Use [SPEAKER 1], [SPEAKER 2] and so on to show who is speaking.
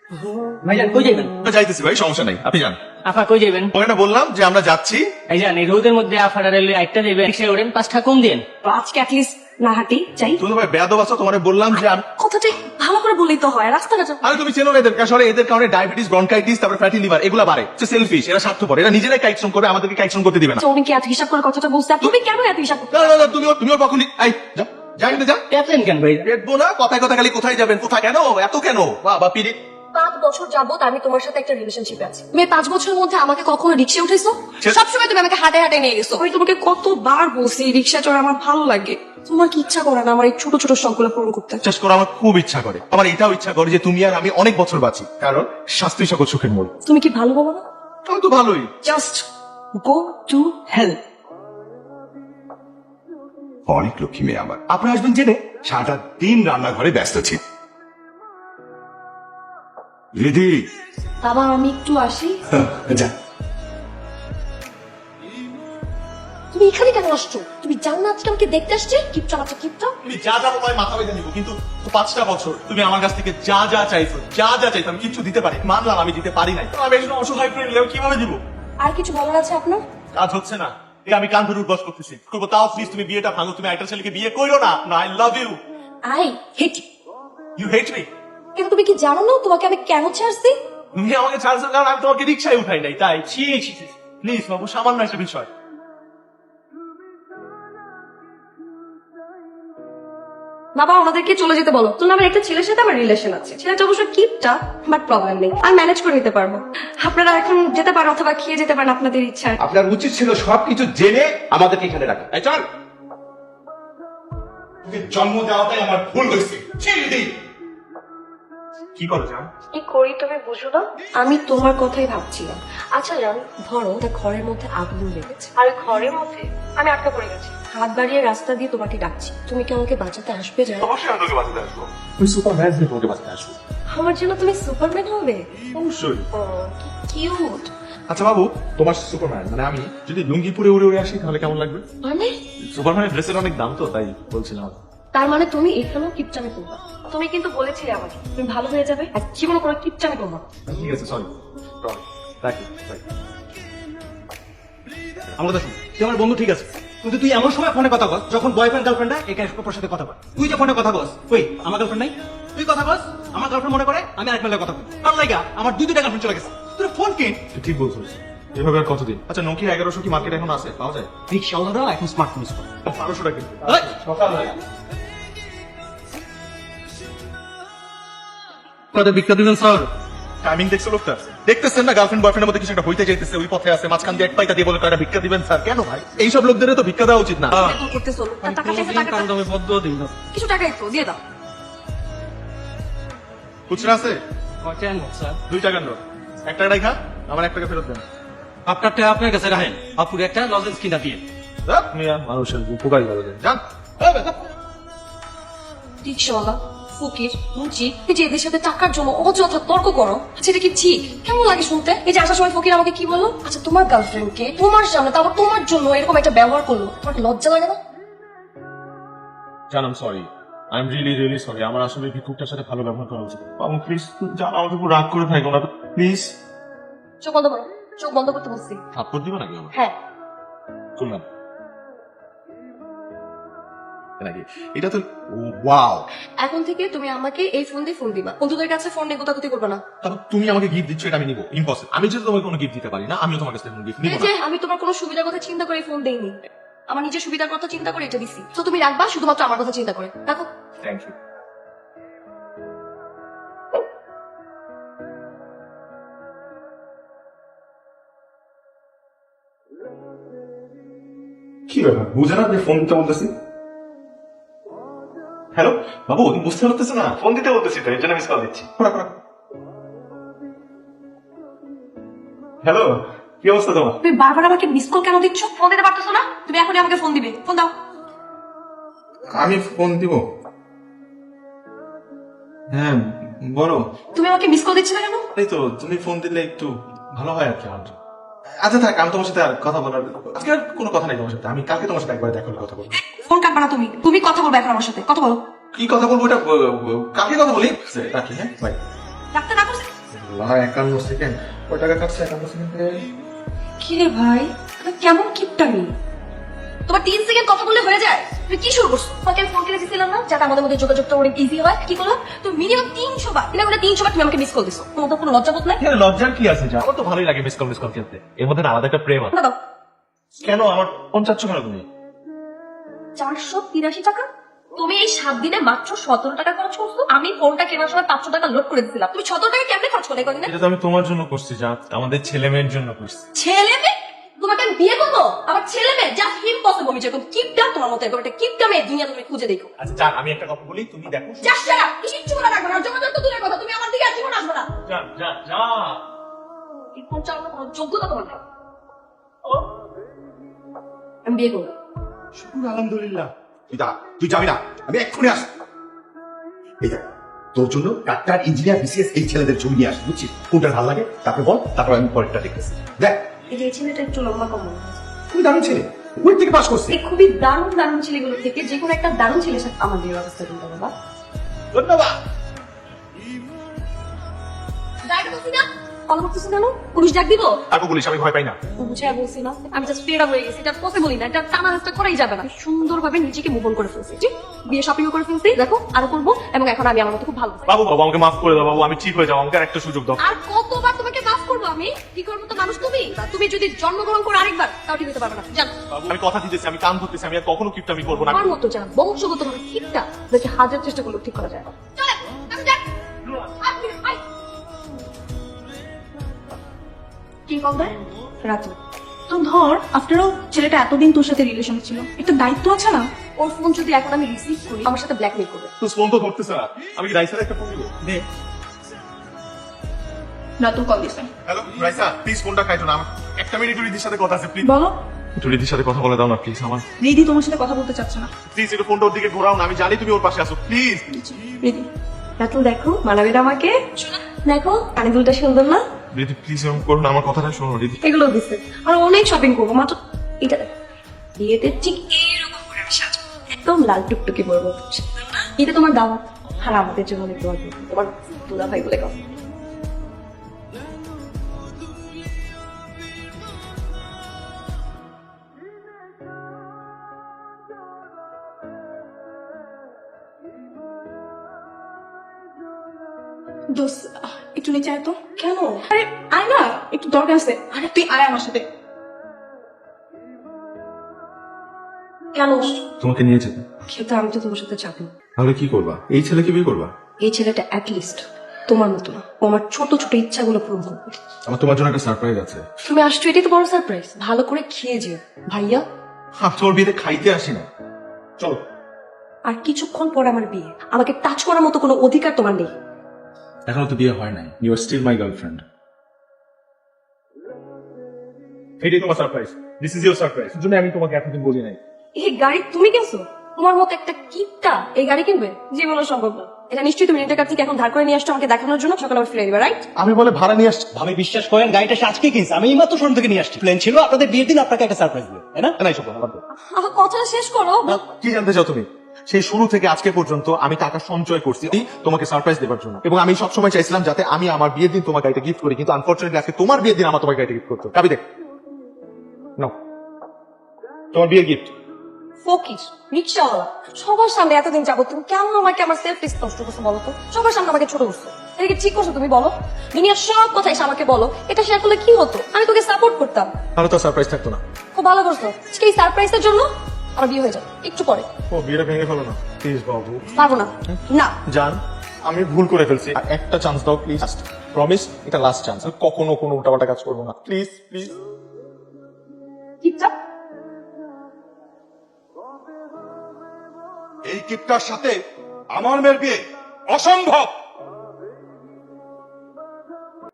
[SPEAKER 1] ভাইজান কই যাবেন?
[SPEAKER 2] যাইতেছি ভাই, সমস্যা নাই, আপনি যান।
[SPEAKER 1] আফা কই যাবেন?
[SPEAKER 2] ওকে না বললাম যে আমরা যাচ্ছি।
[SPEAKER 1] ভাইজান এই রোদের মধ্যে আফারা রেলে একটা যাবেন, রিক্সায় ওঠেন 5 টাকা কম দেন।
[SPEAKER 3] আজকে অ্যাটলিস্ট না হাঁটি চাই।
[SPEAKER 2] তুমি তো ভাই বেয়াদব আছো, তোমারে বললাম যে
[SPEAKER 3] কথাটাই ভালো করে বললেই তো হয়, রাস্তাঘাটে
[SPEAKER 2] আরে তুমি চেনো না এদেরকে, আসলে এদের কারণে ডায়াবেটিস, ব্রনকাইটিস, তারপরে ফ্যাটি লিভার এগুলা বাড়ে। সেলফিশ, এরা স্বার্থপর, এরা নিজেরাই কাইকশন করবে, আমাদেরকে কাইকশন করতে দিবে না।
[SPEAKER 3] উনি কি এত হিসাব করে কথাটা বুঝতে, তুমি কেন এত হিসাব করতে?
[SPEAKER 2] না না না, তুমি ওর পক্ষে এই যাও, যাই না, যা।
[SPEAKER 1] দেখলেন কেন ভাই?
[SPEAKER 2] দেখবো না, কথায় কথা খালি কোথায় যাবেন, কোথায়, কেন এত কেন? বাবা পিড়ি
[SPEAKER 3] 5 বছর যাবত আমি তোমার সাথে একটা রিলেশনশিপে আছি। তুমি 5 বছরের মধ্যে আমাকে কখনো রিক্সা উঠেছো? সবসময় তুমি আমাকে হাঁটে হাঁটে নিয়ে গেছো। আমি তোমাকে কতবার বলছি রিক্সা চড়া আমার ভালো লাগে। তোমার কি ইচ্ছা করে না আমার এই ছোট ছোট শখগুলো পূরণ করতে?
[SPEAKER 2] বিশ্বাস করো, আমার খুব ইচ্ছা করে, আমার এটাও ইচ্ছা করে যে তুমি আর আমি অনেক বছর বাঁচি, কারণ স্বাস্থ্যই সকল সুখের মূল।
[SPEAKER 3] তুমি কি ভালো বাবা না?
[SPEAKER 2] আমি তো ভালোই।
[SPEAKER 3] Just go to hell.
[SPEAKER 4] অনেক লক্ষ্মী মেয়ে আমার। আপনার আসবেন জেনে সারাটা দিন রান্নাঘরে ব্যস্ত ছিল। দিদি
[SPEAKER 3] বাবা আমি একটু আসি।
[SPEAKER 4] যা।
[SPEAKER 3] তুমি এখানে কেন আসছো? তুমি জানো না আজকে আমাকে দেখতে আসছে? কিপটা বাচ্চা কিপটা।
[SPEAKER 2] তুমি যা যা বলো আমি মাথা বেঁধে নিবো, কিন্তু 5টা বছর তুমি আমার কাছ থেকে যা যা চাইছো, যা যা চাইছো আমি কিছু দিতে পারি, মানলাম আমি দিতে পারি নাই। আমি একজন অসহায় ফ্রেন্ড কিভাবে দিব?
[SPEAKER 3] আর কিছু বলার আছে আপনার?
[SPEAKER 2] কাজ হচ্ছে না, এই আমি কান ধরে উদ্বাস করতেছি, করবো তাও প্লিজ তুমি বিয়েটা ভাঙো, তুমি একটা ছেলেকে বিয়ে করো না। I love you.
[SPEAKER 3] I hate
[SPEAKER 2] you hate me.
[SPEAKER 3] কিন্তু তুমি কি জানো না তোমাকে আমি কেন ছাড়ছি?
[SPEAKER 2] তুমি আমাকে ছাড়ছো কারণ আমি তোমাকে রিক্সায় উঠাই নাই, তাই? ছি ছি ছি, প্লিজ বাবু, সামান্য একটা বিষয়।
[SPEAKER 3] বাবা ওনাদেরকে চলে যেতে বলো। তো আমার একটা ছেলের সাথে আমার রিলেশন আছে, ছেলেটা অবশ্য কিপটা, বাট প্রবলেম নেই, আমি ম্যানেজ করে নিতে পারবো। আপনারা এখন যেতে পারেন অথবা খেয়ে যেতে পারেন আপনাদের ইচ্ছা।
[SPEAKER 4] আপনার উচিত ছিল সবকিছু জেনে আমাদেরকে এখানে রাখা। এই চল। তোকে জন্ম দেওয়াটাই আমার ভুল হয়েছে। ছি দিদি।
[SPEAKER 2] কি করো জান?
[SPEAKER 3] কি করি তুমি বুঝো না? আমি তোমার কথাই ভাবছিলাম। আচ্ছা জান, ধরো একটা ঘরের মধ্যে আগুন লেগেছে, আর ওই ঘরের মধ্যে আমি আটকা পড়ে গেছি, হাত বাড়িয়ে রাস্তা দিয়ে তোমাকে ডাকছি, তুমি কি আমাকে বাঁচাতে আসবে? জানো
[SPEAKER 2] অবশ্যই আমি তোকে বাঁচাতে আসবো, তুই সুপারম্যান দিয়ে তোমাকে বাঁচাতে আসবো।
[SPEAKER 3] আমার জন্য তুমি সুপারম্যান হবে?
[SPEAKER 2] অবশ্যই।
[SPEAKER 3] ও কি কিউট।
[SPEAKER 2] আচ্ছা বাবু, তোমার সুপারম্যান মানে আমি যদি লুঙ্গি পরে উড়ে উড়ে আসি তাহলে কেমন লাগবে?
[SPEAKER 3] মানে
[SPEAKER 2] সুপারম্যানের ড্রেসের অনেক দাম তো, তাই বলছিলাম।
[SPEAKER 3] তার মানে তুমি এখানেও কিপচামি করবা? তুমি কিন্তু বলেছিলে আমাকে তুমি ভালো হয়ে যাবে, আর জীবনে কোনো কিপচামি করবা না।
[SPEAKER 2] ঠিক আছে, সরি, রাখি।
[SPEAKER 5] আমার কথা শুন, তুই আমার বন্ধু ঠিক আছে, কিন্তু তুই এমন সময় ফোনে কথা বল যখন বয়ফ্রেন্ড গার্লফ্রেন্ডরা একে অপরের সাথে কথা বল। তুই যে ফোনে কথা বলস, ওই আমার গার্লফ্রেন্ড নাই, তুই কথা বলস, আমার গার্লফ্রেন্ড মনে করে আমি আরেক মেয়ের কথা বলি। তার লাগা আমার 2-2টা গার্লফ্রেন্ড চলে গেছে। তোর ফোন কিন।
[SPEAKER 2] তুই ঠিক বলছিস, এভাবে আর কতদিন? আচ্ছা নোকিয়া 1100 কি মার্কেট এখন আছে, পাওয়া যায়?
[SPEAKER 5] রিক্সাওয়ালারা এখন স্মার্টফোন ইউজ করে।
[SPEAKER 2] 1200 টাকা।
[SPEAKER 5] ওই,
[SPEAKER 2] সকাল হয়ে
[SPEAKER 5] কত বিক্রি দিবেন স্যার?
[SPEAKER 2] টাইমিং দেখছো লোকটা? দেখতেছেন না গার্লফ্রেন্ড বয়ফ্রেন্ডের মধ্যে কিছু একটা হইতে যাইতেছে, ওই পথে আছে, মাঝখান দিয়ে এক পাইতা দিয়ে বলে তারা ভিক্ষা দিবেন স্যার। কেন ভাই, এইসব লোকদের তো ভিক্ষা দেওয়া উচিত না।
[SPEAKER 3] এরকম করতেছো, তার টাকা চাইছে, টাকা দাও।
[SPEAKER 5] আমি বদ্ধ দিই না।
[SPEAKER 3] কিছু টাকা একটু দিয়ে দাও।
[SPEAKER 2] খুচরা আছে
[SPEAKER 5] কেন স্যার?
[SPEAKER 2] 2 টাকার নোট, 1 টাকা রাখা, আমার 1 টাকা ফেরত দেন।
[SPEAKER 5] আপনারটা আপনার কাছে রাখেন, আপুর একটা লজেন্স কিনা দিয়ে।
[SPEAKER 2] মানুষের উপকারী ভালো যায়, জান।
[SPEAKER 3] রিক্সাওয়ালা ফকির মুচি, এই যে এদের সাথে টাকার জন্য অযথা তর্ক করো, আচ্ছা এটা কি ঠিক? কেমন লাগে শুনতে? এই যে আসার সময় ফকির আমাকে কি বললো? আচ্ছা তোমার গার্লফ্রেন্ডকে তোমার সামনে, তারপর তোমার জন্য এরকম একটা ব্যবহার করলো, তোমার কি লজ্জা লাগে না?
[SPEAKER 2] জান, I am sorry, I am really sorry. আমার আসলে ভিক্ষুকটার সাথে ভালো ব্যবহার করা উচিত। বাবু প্লিজ, জান আমাদের উপর রাগ করে থাকো না প্লিজ।
[SPEAKER 3] চোখ বন্ধ করো, চোখ বন্ধ করতে বলছি।
[SPEAKER 2] থাপ্পড় দিবা নাকি আমার?
[SPEAKER 3] হ্যাঁ
[SPEAKER 2] শুনলাম নাকি? এটা তো ওয়াও।
[SPEAKER 3] এখন থেকে তুমি আমাকে এই ফোন দিয়ে ফোন দিবা, বন্ধুদের কাছে ফোন নিয়ে গোতাগুতি করবে না।
[SPEAKER 2] তারপর তুমি আমাকে গিফট দিচ্ছ, এটা আমি নিবো? ইম্পসিবল। আমি যদি তোমাকে কোনো গিফট দিতে পারি না, আমিও তোমার কাছে কোনো গিফট নিবো
[SPEAKER 3] এই
[SPEAKER 2] না।
[SPEAKER 3] যে আমি তোমার কোনো সুবিধার কথা চিন্তা করে ফোন দেইনি, আমার নিজের সুবিধার কথা চিন্তা করে এটা দিছি, তো তুমি রাখবা শুধুমাত্র আমার কথা চিন্তা করে। রাখো।
[SPEAKER 2] Thank you. কি ব্যাপার, বুঝে না যে ফোন দিতে বলতেছি? হ্যালো বাবু, তুমি বুঝতে পারতেছো না? ফোন দিতে বলতেছি তো, এর জন্য মিস কল দিচ্ছি। হ্যালো, কি অবস্থা তোমার?
[SPEAKER 3] তুমি বারবার আমাকে মিস কল কেন দিচ্ছ? ফোন দিতে পারতেছো না? তুমি এখনই আমাকে ফোন দিবে, ফোন দাও।
[SPEAKER 2] আমি ফোন দিব? হ্যাঁ বলো।
[SPEAKER 3] তুমি আমাকে মিস কল দিচ্ছ না কেন?
[SPEAKER 2] এই তো তুমি ফোন দিলে একটু ভালো হয় আর কি আমার। আচ্ছা থাক, আমি তোমার সাথে আর কথা বলার, আজকে আর কোনো কথা নেই তোমার সাথে। আমি কালকে তোমার সাথে একবার দেখা হলে কথা বলবো।
[SPEAKER 3] ফোন কাটবা না, তুমি তুমি কথা বলবে এখন আমার সাথে, কথা বলো।
[SPEAKER 2] কি কথা বলবো এটা কালকে কথা বলি। রাখি, হ্যাঁ বাই।
[SPEAKER 3] রাখতে না করছে
[SPEAKER 2] 51 সেকেন্ড কয় টাকা কাটছে 51 সেকেন্ডে?
[SPEAKER 3] কি রে ভাই, এটা কেমন কিপটামি? তোমার 3 সেকেন্ড কথা বললে হয়ে যায়? তুমি কি শুরু করছো? তোমাকে ফোন করে দিছিলাম না যাতে আমাদের মধ্যে যোগাযোগটা অনেক ইজি হয়। কি করলো তুমি? মিনিমাম 300 বার, এটা করে 300 বার তুমি আমাকে মিস কল দিছো। তোমার তো কোনো লজ্জা বোধ নাই?
[SPEAKER 2] এখানে লজ্জার কি আছে? যা আমার তো ভালোই লাগে মিস কল খেলতে, এর মধ্যে না আলাদা একটা প্রেম আছে।
[SPEAKER 3] না দাও।
[SPEAKER 2] কেন আমার ফোন চাচ্ছ কেন তুমি?
[SPEAKER 3] 483 টাকা? তুমি এই 7 দিনে মাত্র 17 টাকা খরচ করছো। আমি ফোনটা কেনার সময় 500 টাকা লোড করে দিয়েছিলাম। তুমি 17 টাকা কেমনে খরচ করলে কদিনে?
[SPEAKER 2] এটা তো আমি তোমার জন্য করছি, যা আমাদের ছেলে মেয়ের জন্য করছি।
[SPEAKER 3] ছেলে মেয়ে? তোমাকে আমি বিয়ে করবো? আমার ছেলে মেয়ে যা ইম্পসিবল। আমি যেরকম কিপটা তোমার মতো এরকম একটা কিপটা মেয়ে দুনিয়া তুমি খুঁজে দেখো।
[SPEAKER 2] আচ্ছা জান, আমি একটা কথা বলি, তুমি দেখো।
[SPEAKER 3] Just shut up. কিচ্ছু বলা রাখবে না। যোগাযোগ তো দূরের কথা, তুমি আমার দিকে আর জীবন আসবে না।
[SPEAKER 2] জান জান যা।
[SPEAKER 3] এই ফোন চালানোর কোনো যোগ্যতা তোমার নেই। আমি বিয়ে করবো।
[SPEAKER 4] শুকুর আলহামদুলিল্লাহ। তুই যাবি না, আমি এক্ষুনি আস। এই দেখ, তোর জন্য ডাক্তার, ইঞ্জিনিয়ার, বিসিএস এই ছেলেদের ছবি নিয়ে আসি, বুঝছিস? কোনটা ভালো লাগে তারপরে বল, তারপর আমি পরেরটা দেখতেছি। দেখ,
[SPEAKER 3] এই যে এই ছেলেটা একটু লম্বা কম মনে হয়।
[SPEAKER 4] তুমি দারুণ ছেলে, ওই থেকে পাস করছি।
[SPEAKER 3] এই খুবই দারুণ দারুণ ছেলেগুলো থেকে যে কোনো একটা দারুণ ছেলের সাথে আমার বিয়ের ব্যবস্থা করতে হবে। বাবা
[SPEAKER 4] ধন্যবাদ।
[SPEAKER 3] গাড়িটা বলছি না, কল করতেছি কেন? পুলিশ ডাক দিব?
[SPEAKER 2] তারপর বলিস আমি ভয় পাই না।
[SPEAKER 3] বুঝে বলছি না, আমি জাস্ট ফেড আপ হয়ে গেছি। এটা পসিবলই না, এটা টানা হাসটা করাই যাবে না। সুন্দরভাবে নিজেকে মুভ অন করে ফেলছি, ঠিক? বিয়ে শপিং করে ফেলছি, দেখো আরো করবো। এবং এখন আমি আমার মতো খুব ভালো আছি।
[SPEAKER 2] বাবু বাবু আমাকে মাফ করে দাও বাবু, আমি ঠিক হয়ে যাবো, আমাকে আর একটা সুযোগ দাও।
[SPEAKER 3] আর কতবার তোমাকে মাফ করবো আমি? কি করবো তো মানুষ তুমি? তুমি যদি জন্মগ্রহণ করে আরেকবার তাও ঠিক হতে পারবে না। জান,
[SPEAKER 2] বাবু আমি কথা দিতেছি, আমি কান ধরতেছি, আমি আর কখনো কিপটা আমি করবো না।
[SPEAKER 3] আমার মতো যান বংশগত ভাবে কিপটা দেখে হাজার চেষ্টা করলেও ঠিক করা যায় না। চলে, আমি যাই। আপনি, আই।
[SPEAKER 6] কি কবে?
[SPEAKER 3] রাতে
[SPEAKER 6] তো ধর আফটার অল ছেলেটা এতদিন তোর সাথে রিলেশন ছিল, একটা দায়িত্ব আছে না?
[SPEAKER 3] ওর ফোন যদি এখন আমি রিসিভ করি আমার সাথে ব্ল্যাকমেল করবে।
[SPEAKER 2] তো ফোন তো ধরতেছে না, আমি কি রাইসার একটা ফোন দিব? দে।
[SPEAKER 6] না তোর কল দিছে।
[SPEAKER 2] হ্যালো রাইসা, প্লিজ ফোনটা খাইতো না, আমার একটা মিনিট রিদির সাথে কথা আছে, প্লিজ।
[SPEAKER 6] বলো।
[SPEAKER 2] একটু রিদির সাথে কথা বলে দাও না প্লিজ আমার।
[SPEAKER 6] রিদি তোমার সাথে কথা বলতে চাচ্ছে না।
[SPEAKER 2] প্লিজ একটু ফোনটা ওর দিকে ঘোরাও না, আমি জানি তুমি ওর পাশে আছো, প্লিজ।
[SPEAKER 6] রিদি
[SPEAKER 3] রাতুল দেখো মানাবে না আমাকে। দেখো কানে দুলটা সুন্দর না?
[SPEAKER 2] রিদি প্লিজ এরকম করো না, আমার কথাটা শোনো রিদি।
[SPEAKER 3] এগুলো দিচ্ছে আর অনেক শপিং করবো মাত্র। এটা দেখো, বিয়েতে ঠিক এইরকম করে আমি সাজবো, একদম লাল টুকটুকি পরবো। সুন্দর না? এটা তোমার দাওয়াত আর আমাদের জন্য অনেক দোয়া করবো। তোমার দুলা ভাই বলে কথা।
[SPEAKER 6] দোস্ত একটু নিচে আয় তো।
[SPEAKER 3] কেন?
[SPEAKER 6] আরে আয় না, একটু দরকার আছে। আরে তুই আয় আমার সাথে।
[SPEAKER 3] কেন?
[SPEAKER 2] তোমাকে নিয়ে যেতে।
[SPEAKER 3] খেতে আমি তো তোমার সাথে যাবো।
[SPEAKER 2] তাহলে কি করবা? এই ছেলেকে বিয়ে করবা?
[SPEAKER 3] এই ছেলেটা অ্যাটলিস্ট তোমার মতো না, ও আমার ছোট ছোট ইচ্ছাগুলো পূরণ করবে।
[SPEAKER 2] আমার তোমার জন্য একটা সারপ্রাইজ আছে।
[SPEAKER 3] তুমি আসছো এটাই তো বড় সারপ্রাইজ। ভালো করে খেয়ে যেও ভাইয়া।
[SPEAKER 2] তোর বিয়েতে খাইতে আসি না, চলো।
[SPEAKER 3] আর কিছুক্ষণ পর আমার বিয়ে, আমাকে টাচ করার মতো কোনো অধিকার তোমার নেই।
[SPEAKER 2] এখনো তো বিয়ে হয় নাই, you are still my girlfriend. এটাই তোমার surprise, this is your surprise. জন্য আমি তোমাকে এতদিন বলি নাই।
[SPEAKER 3] এই গাড়ি তুমি কেনছো? তোমার মতো একটা কিপটা এই গাড়ি কিনবে? জীবনও সম্ভব না। এটা নিশ্চয়ই তুমি রেন্টার কার থেকে এখন ধার করে নিয়ে আসছো আমাকে দেখানোর জন্য, সকালে আবার ফিরে দিবে, রাইট?
[SPEAKER 2] আমি বলে ভাড়া নিয়ে আসছি।
[SPEAKER 5] ভাবে বিশ্বাস করেন, গাড়িটা সে আজকে কিনছে। আমি এইমাত্র শোরুম থেকে নিয়ে আসছি। প্লেন ছিল আপনাদের বিয়ের দিন আপনাকে একটা সারপ্রাইজ দিবে, তাই না?
[SPEAKER 2] নাই সব আমার তো।
[SPEAKER 3] আমার কথাটা শেষ করো।
[SPEAKER 2] কি জানতে চাও তুমি? সেই শুরু থেকে আজকে পর্যন্ত আমি টাকা সঞ্চয় করছি তোমাকে সারপ্রাইজ দেওয়ার জন্য, এবং আমি সবসময় চাইছিলাম যাতে আমি আমার বিয়ের দিন তোমার গাড়িটা গিফট করি, কিন্তু আনফরচুনেটলি আজকে তোমার বিয়ের দিন আমার তোমার গাড়িটা গিফট করতে হবে। দেখ নাও তোমার বিয়ের গিফট।
[SPEAKER 3] ফকির, রিক্সাওয়ালা, সবার সামনে এতদিন যাবো তুমি কেন আমাকে আমার সেলফ রেসপেক্ট নষ্ট করছো বলো তো? সবার সামনে আমাকে ছোট করছো, এটা কি ঠিক করছো তুমি বলো? দুনিয়ার সব কথা এসে আমাকে বলো, এটা শেয়ার করলে কি হতো? আমি তোকে সাপোর্ট করতাম।
[SPEAKER 2] তাহলে তো সারপ্রাইজ থাকতো না।
[SPEAKER 3] খুব ভালো করছো। আজকে এই সারপ্রাইজের জন্য আমার বিয়ে হয়ে যাবে একটু পরে।
[SPEAKER 2] ও বিয়েটা ভেঙে ফেলো না প্লিজ বাবু।
[SPEAKER 3] পারবো না। না
[SPEAKER 2] জান আমি ভুল করে ফেলছি, আর একটা চান্স দাও প্লিজ, প্রমিস, এটা লাস্ট চান্স। কখনো কোনো উল্টাপাল্টা কাজ করবো না, প্লিজ প্লিজ।
[SPEAKER 3] চুপচাপ।
[SPEAKER 4] এই কিপটার সাথে আমার মেয়ের বিয়ে অসম্ভব।